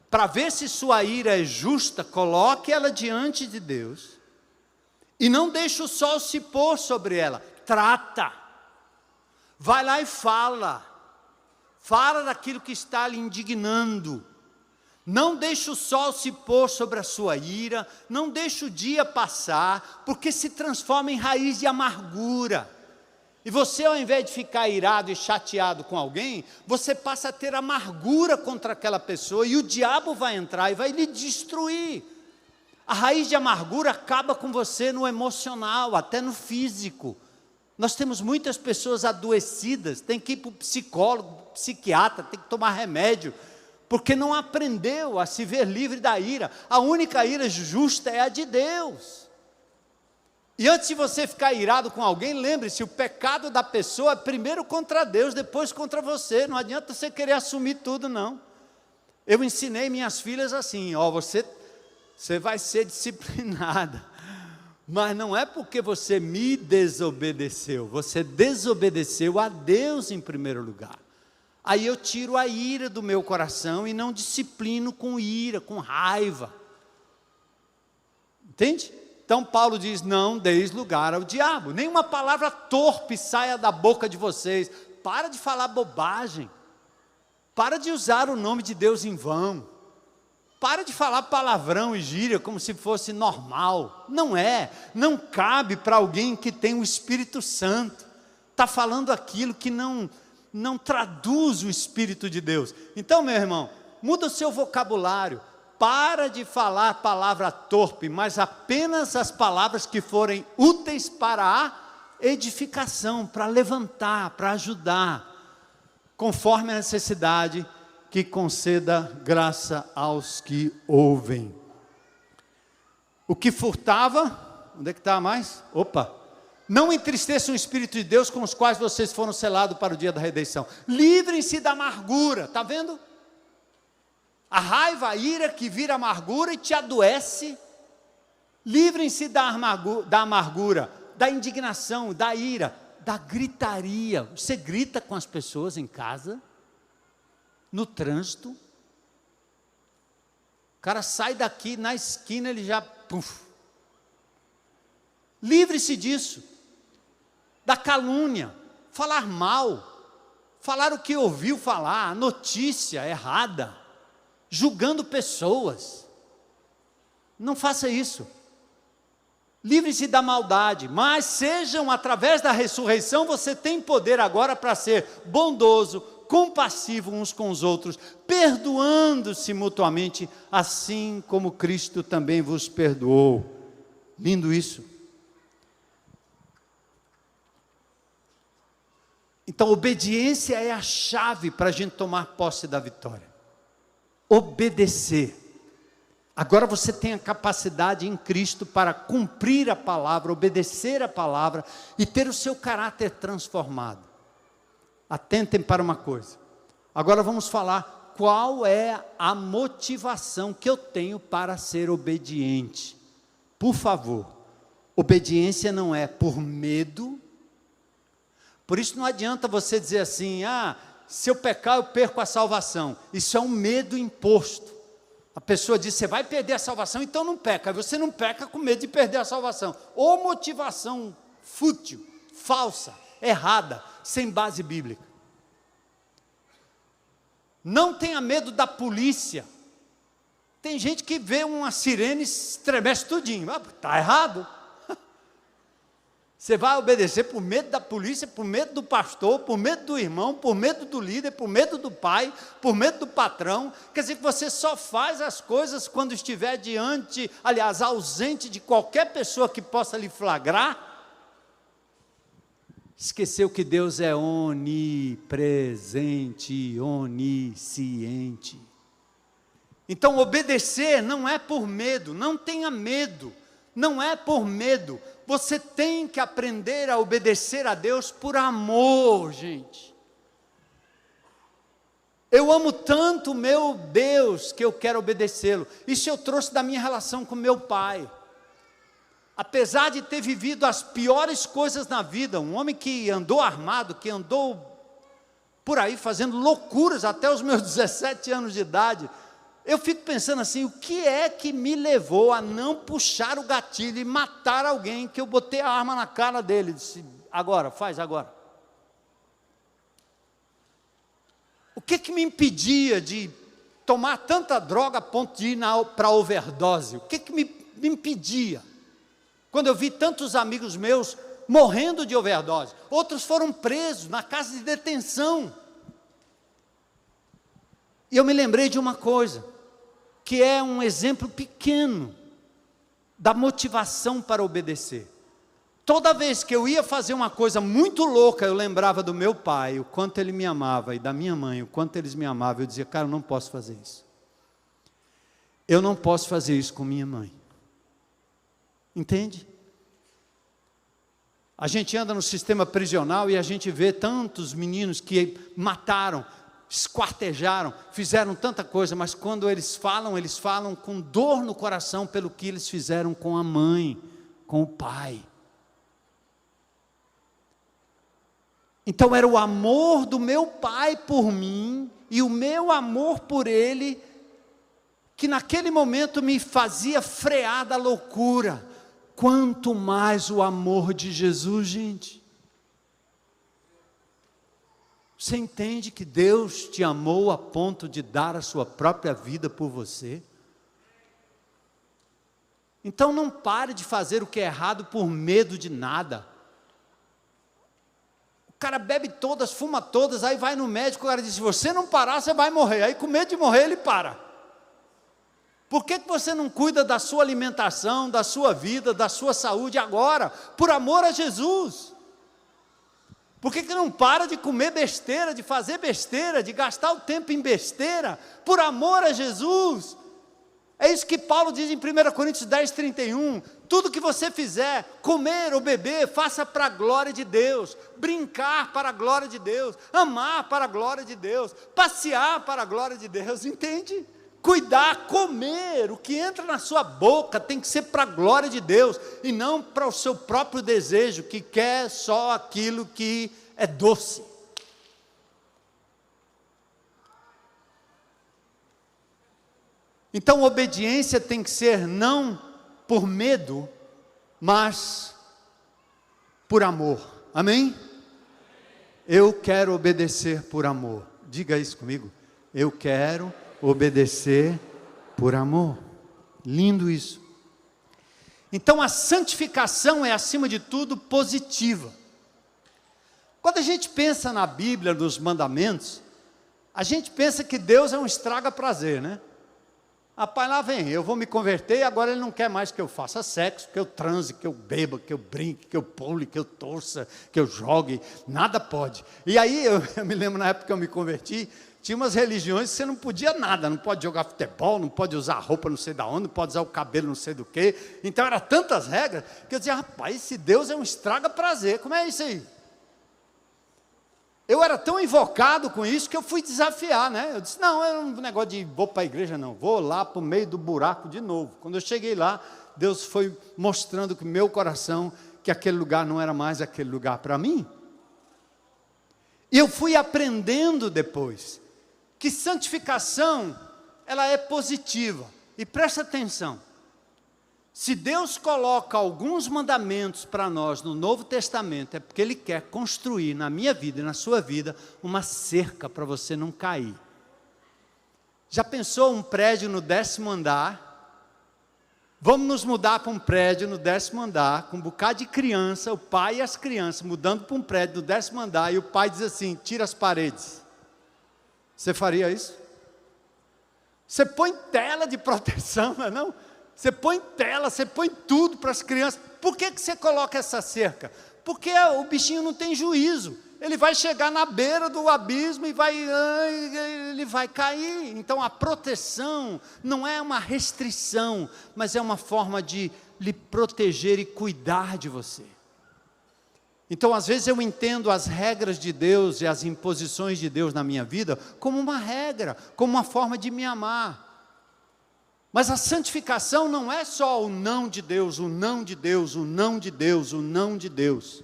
Para ver se sua ira é justa, coloque ela diante de Deus e não deixe o sol se pôr sobre ela. Trata. Vai lá e fala. Fala daquilo que está lhe indignando. Não deixe o sol se pôr sobre a sua ira, não deixe o dia passar, porque se transforma em raiz de amargura. E você, ao invés de ficar irado e chateado com alguém, você passa a ter amargura contra aquela pessoa, e o diabo vai entrar e vai lhe destruir. A raiz de amargura acaba com você no emocional, até no físico. Nós temos muitas pessoas adoecidas, tem que ir para o psicólogo, psiquiatra, tem que tomar remédio, porque não aprendeu a se ver livre da ira. A única ira justa é a de Deus. E antes de você ficar irado com alguém, lembre-se, o pecado da pessoa é primeiro contra Deus, depois contra você. Não adianta você querer assumir tudo, não. Eu ensinei minhas filhas assim, você vai ser disciplinada, mas não é porque você me desobedeceu, você desobedeceu a Deus em primeiro lugar. Aí eu tiro a ira do meu coração e não disciplino com ira, com raiva. Entende? Então Paulo diz, não deis lugar ao diabo. Nenhuma palavra torpe saia da boca de vocês. Para de falar bobagem. Para de usar o nome de Deus em vão. Para de falar palavrão e gíria como se fosse normal. Não é. Não cabe para alguém que tem o Espírito Santo. Está falando aquilo que não traduz o Espírito de Deus. Então, meu irmão, muda o seu vocabulário. Para de falar palavra torpe, mas apenas as palavras que forem úteis para a edificação, para levantar, para ajudar, conforme a necessidade, que conceda graça aos que ouvem. O que furtava, onde é que está mais? Não entristeçam o Espírito de Deus, com os quais vocês foram selados para o dia da redenção. Livrem-se da amargura, está vendo? A raiva, a ira que vira amargura e te adoece. Livrem-se da amargura, da indignação, da ira, da gritaria. Você grita com as pessoas em casa, no trânsito. O cara sai daqui, na esquina ele já... Livre-se disso. Da calúnia, falar mal, falar o que ouviu falar, a notícia errada, julgando pessoas. Não faça isso. Livre-se da maldade, mas sejam, através da ressurreição, você tem poder agora para ser bondoso, compassivo uns com os outros, perdoando-se mutuamente, assim como Cristo também vos perdoou. Lindo isso. Então, obediência é a chave para a gente tomar posse da vitória. Obedecer. Agora você tem a capacidade em Cristo para cumprir a palavra, obedecer a palavra e ter o seu caráter transformado. Atentem para uma coisa. Agora vamos falar qual é a motivação que eu tenho para ser obediente. Por favor, obediência não é por medo. Por isso não adianta você dizer assim, se eu pecar eu perco a salvação. Isso é um medo imposto. A pessoa diz, você vai perder a salvação, então não peca. Aí você não peca com medo de perder a salvação. Ou motivação fútil, falsa, errada, sem base bíblica. Não tenha medo da polícia. Tem gente que vê uma sirene e estremece tudinho. Está errado. Você vai obedecer por medo da polícia, por medo do pastor, por medo do irmão, por medo do líder, por medo do pai, por medo do patrão. Quer dizer que você só faz as coisas quando estiver ausente de qualquer pessoa que possa lhe flagrar. Esqueceu que Deus é onipresente, onisciente. Então obedecer não é por medo, não tenha medo, não é por medo. Você tem que aprender a obedecer a Deus por amor, gente. Eu amo tanto o meu Deus que eu quero obedecê-lo. Isso eu trouxe da minha relação com meu pai. Apesar de ter vivido as piores coisas na vida, um homem que andou armado, que andou por aí fazendo loucuras até os meus 17 anos de idade, eu fico pensando assim, o que é que me levou a não puxar o gatilho e matar alguém que eu botei a arma na cara dele? Disse, agora, faz agora. O que me impedia de tomar tanta droga a ponto de ir para a overdose? O que me impedia? Quando eu vi tantos amigos meus morrendo de overdose, outros foram presos na casa de detenção. E eu me lembrei de uma coisa, que é um exemplo pequeno da motivação para obedecer. Toda vez que eu ia fazer uma coisa muito louca, eu lembrava do meu pai, o quanto ele me amava, e da minha mãe, o quanto eles me amavam. Eu dizia, cara, eu não posso fazer isso. Eu não posso fazer isso com minha mãe. Entende? A gente anda no sistema prisional e a gente vê tantos meninos que mataram, esquartejaram, fizeram tanta coisa, mas quando eles falam com dor no coração pelo que eles fizeram com a mãe, com o pai. Então era o amor do meu pai por mim e o meu amor por ele que naquele momento me fazia frear da loucura. Quanto mais o amor de Jesus, gente. Você entende que Deus te amou a ponto de dar a sua própria vida por você? Então não pare de fazer o que é errado por medo de nada. O cara bebe todas, fuma todas, aí vai no médico, o cara diz, se você não parar, você vai morrer. Aí com medo de morrer, ele para. Por que você não cuida da sua alimentação, da sua vida, da sua saúde agora? Por amor a Jesus. Por que não para de comer besteira, de fazer besteira, de gastar o tempo em besteira, por amor a Jesus? É isso que Paulo diz em 1 Coríntios 10:31, tudo que você fizer, comer ou beber, faça para a glória de Deus, brincar para a glória de Deus, amar para a glória de Deus, passear para a glória de Deus, entende? Cuidar, comer, o que entra na sua boca tem que ser para a glória de Deus, e não para o seu próprio desejo, que quer só aquilo que é doce. Então, obediência tem que ser não por medo, mas por amor, amém? Eu quero obedecer por amor. Diga isso comigo. Eu quero obedecer por amor. Lindo isso. Então a santificação é, acima de tudo, positiva. Quando a gente pensa na Bíblia, nos mandamentos, a gente pensa que Deus é um estraga-prazer, né? Rapaz, lá vem, eu vou me converter e agora Ele não quer mais que eu faça sexo, que eu transe, que eu beba, que eu brinque, que eu pule, que eu torça, que eu jogue, nada pode. E aí, eu me lembro na época que eu me converti, tinha umas religiões que você não podia nada, não pode jogar futebol, não pode usar roupa não sei da onde, não pode usar o cabelo não sei do que. Então, eram tantas regras, que eu dizia, rapaz, esse Deus é um estraga-prazer, como é isso aí? Eu era tão invocado com isso que eu fui desafiar, né? Eu disse, não, é um negócio de vou para a igreja não, vou lá para o meio do buraco de novo. Quando eu cheguei lá, Deus foi mostrando com o meu coração que aquele lugar não era mais aquele lugar para mim. E eu fui aprendendo depois que santificação, ela é positiva. E presta atenção, se Deus coloca alguns mandamentos para nós no Novo Testamento, é porque Ele quer construir na minha vida e na sua vida uma cerca para você não cair. Já pensou um prédio no 10º andar? Vamos nos mudar para um prédio no 10º andar, com um bocado de criança, o pai e as crianças mudando para um prédio no 10º andar, e o pai diz assim, tira as paredes. Você faria isso? Você põe tela de proteção, não é não? Você põe tela, você põe tudo para as crianças. Por que você coloca essa cerca? Porque o bichinho não tem juízo. Ele vai chegar na beira do abismo e ele vai cair. Então a proteção não é uma restrição, mas é uma forma de lhe proteger e cuidar de você. Então às vezes eu entendo as regras de Deus e as imposições de Deus na minha vida como uma regra, como uma forma de me amar. Mas a santificação não é só o não de Deus, o não de Deus, o não de Deus, o não de Deus.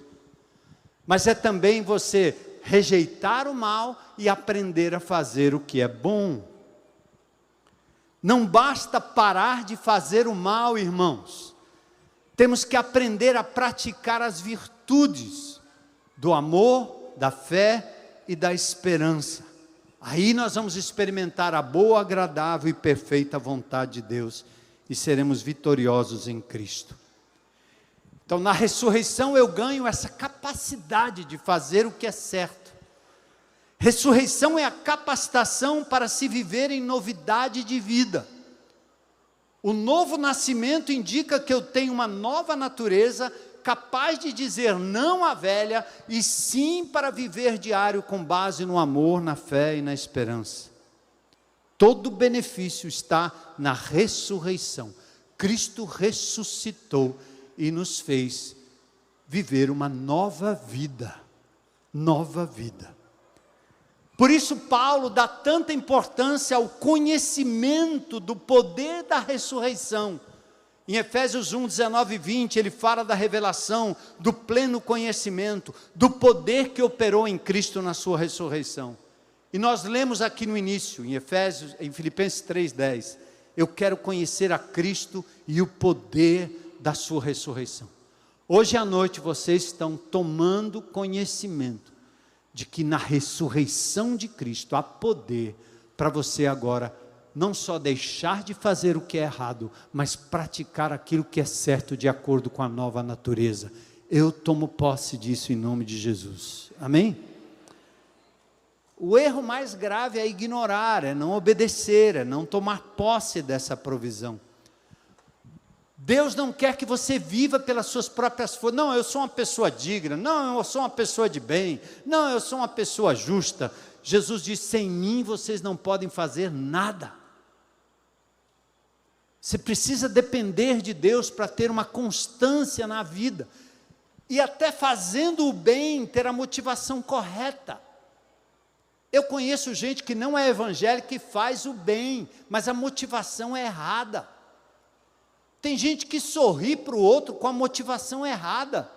Mas é também você rejeitar o mal e aprender a fazer o que é bom. Não basta parar de fazer o mal, irmãos. Temos que aprender a praticar as virtudes do amor, da fé e da esperança. Aí nós vamos experimentar a boa, agradável e perfeita vontade de Deus e seremos vitoriosos em Cristo. Então, na ressurreição eu ganho essa capacidade de fazer o que é certo. Ressurreição é a capacitação para se viver em novidade de vida. O novo nascimento indica que eu tenho uma nova natureza capaz de dizer não à velha e sim para viver diário com base no amor, na fé e na esperança. Todo benefício está na ressurreição. Cristo ressuscitou e nos fez viver uma nova vida. Nova vida. Por isso Paulo dá tanta importância ao conhecimento do poder da ressurreição. Em Efésios 1, 19 e 20, ele fala da revelação, do pleno conhecimento, do poder que operou em Cristo na sua ressurreição. E nós lemos aqui no início, em Filipenses 3, 10, eu quero conhecer a Cristo e o poder da sua ressurreição. Hoje à noite vocês estão tomando conhecimento de que na ressurreição de Cristo há poder para você agora não só deixar de fazer o que é errado, mas praticar aquilo que é certo de acordo com a nova natureza. Eu tomo posse disso em nome de Jesus. Amém? O erro mais grave é ignorar, é não obedecer, é não tomar posse dessa provisão. Deus não quer que você viva pelas suas próprias forças. Não, eu sou uma pessoa digna. Não, eu sou uma pessoa de bem. Não, eu sou uma pessoa justa. Jesus disse, sem mim vocês não podem fazer nada. Você precisa depender de Deus para ter uma constância na vida. E até fazendo o bem, ter a motivação correta. Eu conheço gente que não é evangélica e faz o bem, mas a motivação é errada. Tem gente que sorri para o outro com a motivação errada.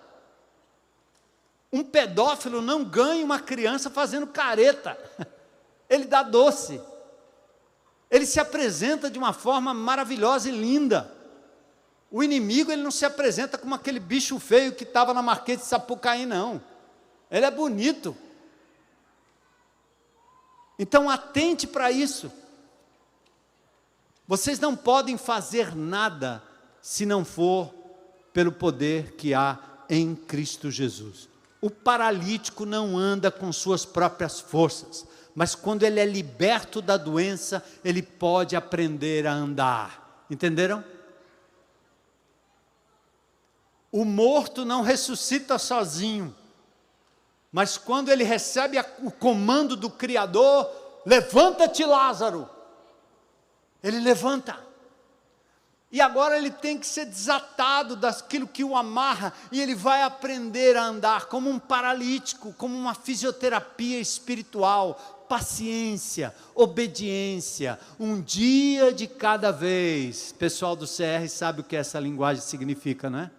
Um pedófilo não ganha uma criança fazendo careta. Ele dá doce. Ele se apresenta de uma forma maravilhosa e linda. O inimigo, ele não se apresenta como aquele bicho feio que estava na Marquês de Sapucaí, não. Ele é bonito. Então atente para isso. Vocês não podem fazer nada se não for pelo poder que há em Cristo Jesus. O paralítico não anda com suas próprias forças, mas quando ele é liberto da doença, ele pode aprender a andar. Entenderam? O morto não ressuscita sozinho, mas quando ele recebe o comando do Criador, levanta-te, Lázaro, ele levanta. E agora ele tem que ser desatado daquilo que o amarra, e ele vai aprender a andar como um paralítico, como uma fisioterapia espiritual, paciência, obediência, um dia de cada vez. Pessoal do CR sabe o que essa linguagem significa, não é?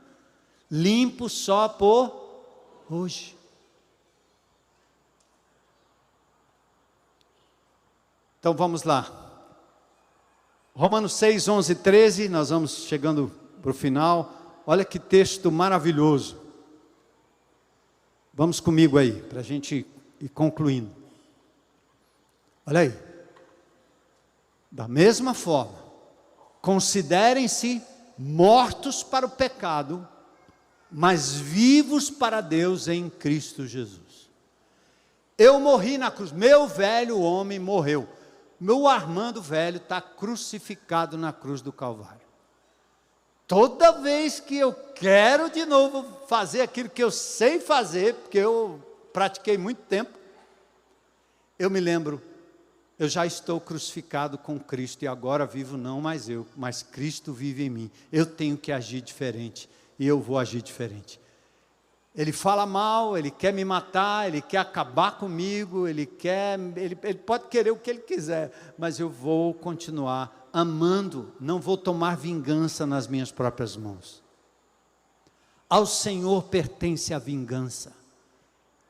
Limpo só por hoje. Então vamos lá. Romanos 6, 11 e 13, nós vamos chegando para o final. Olha que texto maravilhoso. Vamos comigo aí, para a gente ir concluindo. Olha aí. Da mesma forma, considerem-se mortos para o pecado, mas vivos para Deus em Cristo Jesus. Eu morri na cruz, meu velho homem morreu. Meu Armando velho está crucificado na cruz do Calvário. Toda vez que eu quero de novo fazer aquilo que eu sei fazer, porque eu pratiquei muito tempo, eu me lembro, eu já estou crucificado com Cristo e agora vivo não mais eu, mas Cristo vive em mim. Eu tenho que agir diferente e eu vou agir diferente. Ele fala mal, ele quer me matar, ele quer acabar comigo, ele pode querer o que ele quiser, mas eu vou continuar amando, não vou tomar vingança nas minhas próprias mãos. Ao Senhor pertence a vingança,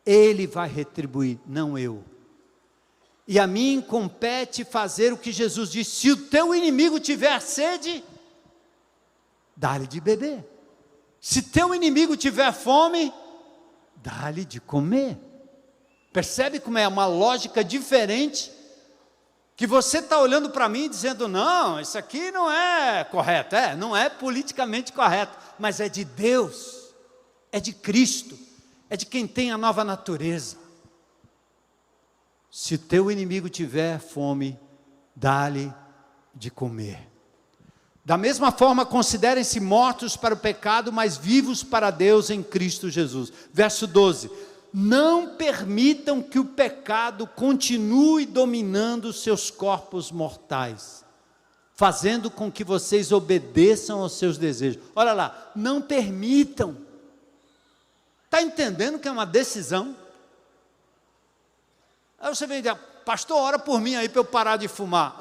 Ele vai retribuir, não eu. E a mim compete fazer o que Jesus disse: se o teu inimigo tiver sede, dá-lhe de beber. Se teu inimigo tiver fome, dá-lhe de comer. Percebe como é uma lógica diferente? Que você está olhando para mim dizendo, não, isso aqui não é correto. Não é politicamente correto, mas é de Deus, é de Cristo, é de quem tem a nova natureza. Se teu inimigo tiver fome, dá-lhe de comer. Da mesma forma, considerem-se mortos para o pecado, mas vivos para Deus em Cristo Jesus. Verso 12. Não permitam que o pecado continue dominando os seus corpos mortais, fazendo com que vocês obedeçam aos seus desejos. Olha lá, não permitam. Está entendendo que é uma decisão? Aí você vem e diz, pastor, ora por mim aí para eu parar de fumar.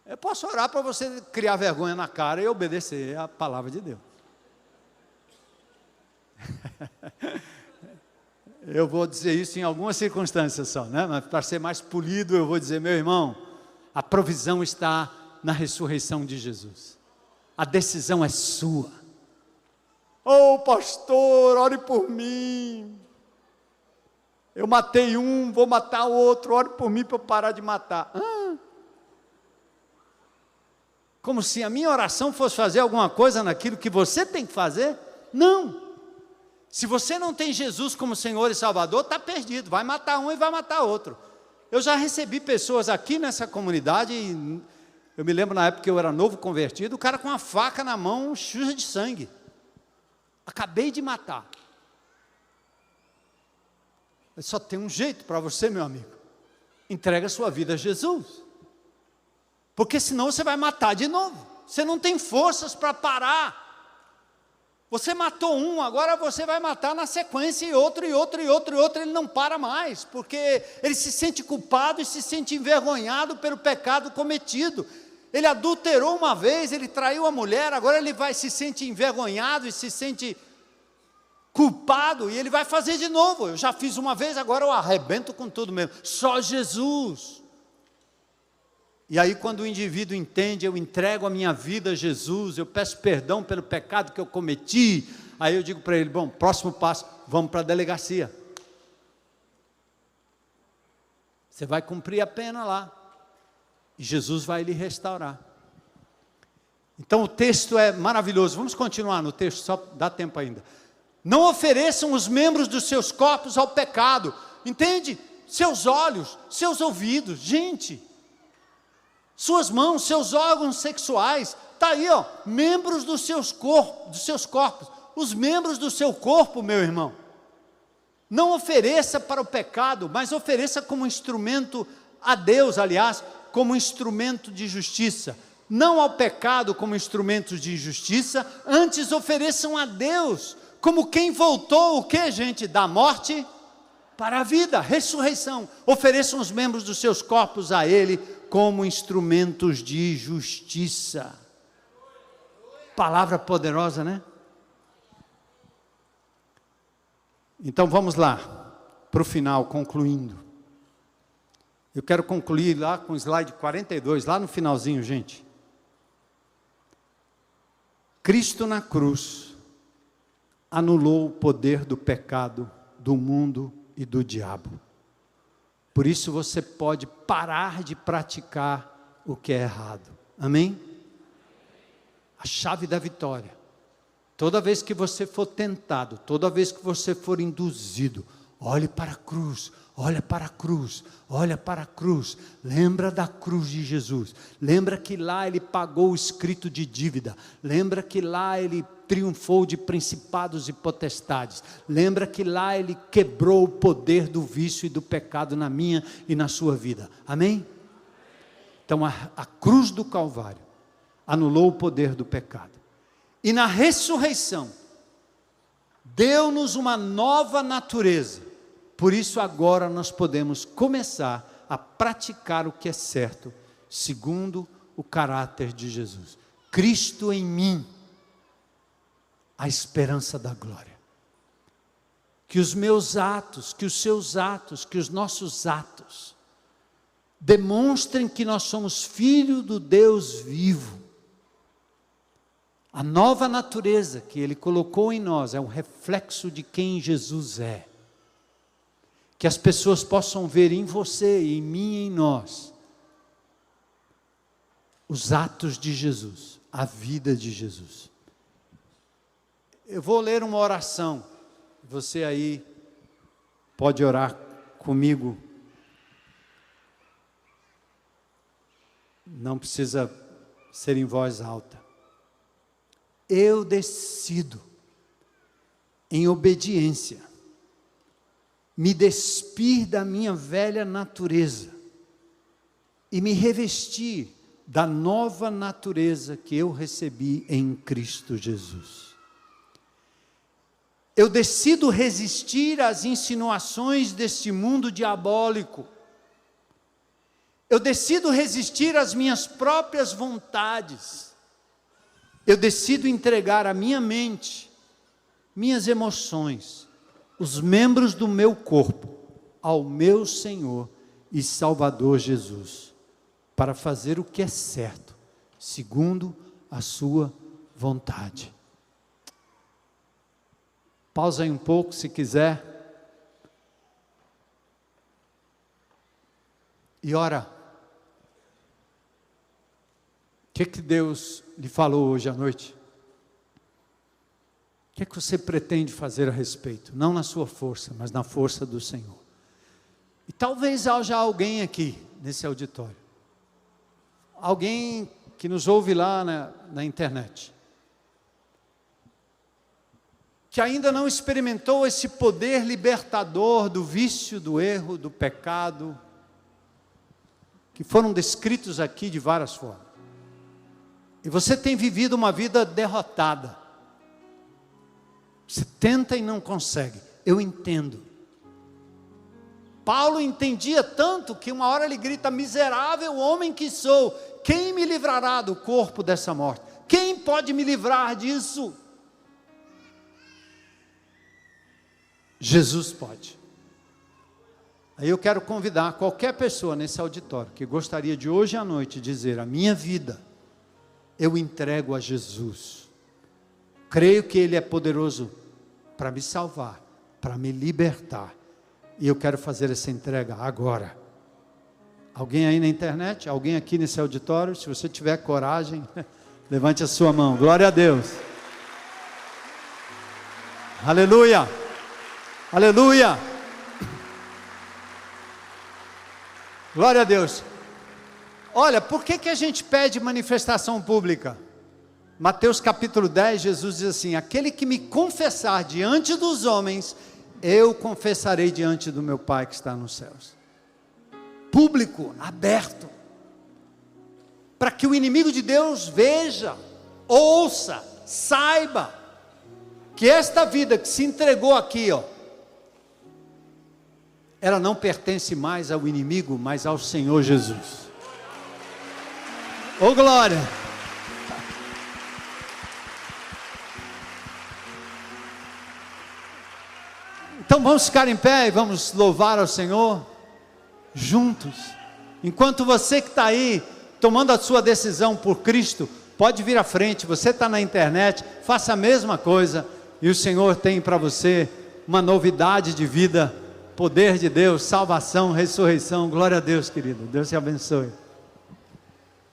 Eu posso orar para você criar vergonha na cara e obedecer a palavra de Deus. Eu vou dizer isso em algumas circunstâncias só, né? Mas para ser mais polido, eu vou dizer, meu irmão, a provisão está na ressurreição de Jesus. A decisão é sua. Oh, pastor, ore por mim. Eu matei um, vou matar o outro, ore por mim para eu parar de matar. Como se a minha oração fosse fazer alguma coisa naquilo que você tem que fazer? Não. Se você não tem Jesus como Senhor e Salvador, está perdido, vai matar um e vai matar outro. Eu já recebi pessoas aqui nessa comunidade, eu me lembro na época que eu era novo convertido, o cara com uma faca na mão, suja de sangue. Acabei de matar. Só tem um jeito para você, meu amigo. Entrega a sua vida a Jesus. Porque senão você vai matar de novo. Você não tem forças para parar. Você matou um, agora você vai matar na sequência e outro, e outro, e outro, e outro. Ele não para mais, porque ele se sente culpado e se sente envergonhado pelo pecado cometido. Ele adulterou uma vez, ele traiu a mulher, agora ele se sente envergonhado e se sente culpado, e ele vai fazer de novo. Eu já fiz uma vez, agora eu arrebento com tudo mesmo. Só Jesus. E aí quando o indivíduo entende, eu entrego a minha vida a Jesus, eu peço perdão pelo pecado que eu cometi, aí eu digo para ele, bom, próximo passo, vamos para a delegacia, Você vai cumprir a pena lá. E Jesus vai lhe restaurar. Então o texto é maravilhoso. Vamos continuar no texto, só dá tempo ainda. Não ofereçam os membros dos seus corpos ao pecado. Entende? Seus olhos, seus ouvidos, gente. Suas mãos, seus órgãos sexuais. Está aí, ó, membros dos seus corpos. Os membros do seu corpo, meu irmão. Não ofereça para o pecado, mas ofereça como instrumento a Deus, aliás, como instrumento de justiça. Não ao pecado como instrumento de injustiça, antes ofereçam a Deus, como quem voltou, o que, gente? Da morte para a vida, ressurreição. Ofereçam os membros dos seus corpos a Ele, como instrumentos de justiça. Palavra poderosa, né? Então vamos lá, para o final, concluindo. Eu quero concluir lá com o slide 42, lá no finalzinho, gente. Cristo na cruz anulou o poder do pecado, do mundo e do diabo. Por isso você pode parar de praticar o que é errado. Amém? A chave da vitória. Toda vez que você for tentado, toda vez que você for induzido, olhe para a cruz, olha para a cruz, olha para a cruz, lembra da cruz de Jesus, lembra que lá Ele pagou o escrito de dívida, lembra que lá Ele triunfou de principados e potestades, lembra que lá Ele quebrou o poder do vício e do pecado na minha e na sua vida, amém? Então a cruz do Calvário anulou o poder do pecado, e na ressurreição, deu-nos uma nova natureza. Por isso agora nós podemos começar a praticar o que é certo, segundo o caráter de Jesus. Cristo em mim, a esperança da glória. Que os meus atos, que os seus atos, que os nossos atos, demonstrem que nós somos filhos do Deus vivo. A nova natureza que Ele colocou em nós é um reflexo de quem Jesus é. Que as pessoas possam ver em você, em mim e em nós, os atos de Jesus, a vida de Jesus. Eu vou ler uma oração, você aí pode orar comigo. Não precisa ser em voz alta. Eu decido, em obediência, me despir da minha velha natureza e me revestir da nova natureza que eu recebi em Cristo Jesus. Eu decido resistir às insinuações deste mundo diabólico. Eu decido resistir às minhas próprias vontades. Eu decido entregar a minha mente, minhas emoções, os membros do meu corpo, ao meu Senhor e Salvador Jesus, para fazer o que é certo, segundo a sua vontade. Pausa aí um pouco, se quiser. E ora. O que Deus lhe falou hoje à noite? O que você pretende fazer a respeito? Não na sua força, mas na força do Senhor. E talvez haja alguém aqui, nesse auditório. Alguém que nos ouve lá na internet. Que ainda não experimentou esse poder libertador do vício, do erro, do pecado. Que foram descritos aqui de várias formas. E você tem vivido uma vida derrotada. Você tenta e não consegue. Eu entendo. Paulo entendia tanto que uma hora ele grita: miserável homem que sou, quem me livrará do corpo dessa morte? Quem pode me livrar disso? Jesus pode. Aí eu quero convidar qualquer pessoa nesse auditório que gostaria de hoje à noite dizer: a minha vida eu entrego a Jesus. Creio que Ele é poderoso para me salvar, para me libertar. E eu quero fazer essa entrega agora. Alguém aí na internet? Alguém aqui nesse auditório? Se você tiver coragem, levante a sua mão. Glória a Deus. Aleluia. Aleluia. Glória a Deus. Olha, por que a gente pede manifestação pública? Mateus capítulo 10, Jesus diz assim: aquele que me confessar diante dos homens, eu confessarei diante do meu Pai que está nos céus. Público, aberto, para que o inimigo de Deus veja, ouça, saiba, que esta vida que se entregou aqui, ela não pertence mais ao inimigo, mas ao Senhor Jesus. Ô glória! Então vamos ficar em pé e vamos louvar ao Senhor juntos. Enquanto você que está aí tomando a sua decisão por Cristo, pode vir à frente. Você está na internet, faça a mesma coisa, e o Senhor tem para você uma novidade de vida, poder de Deus, salvação, ressurreição. Glória a Deus, querido. Deus te abençoe.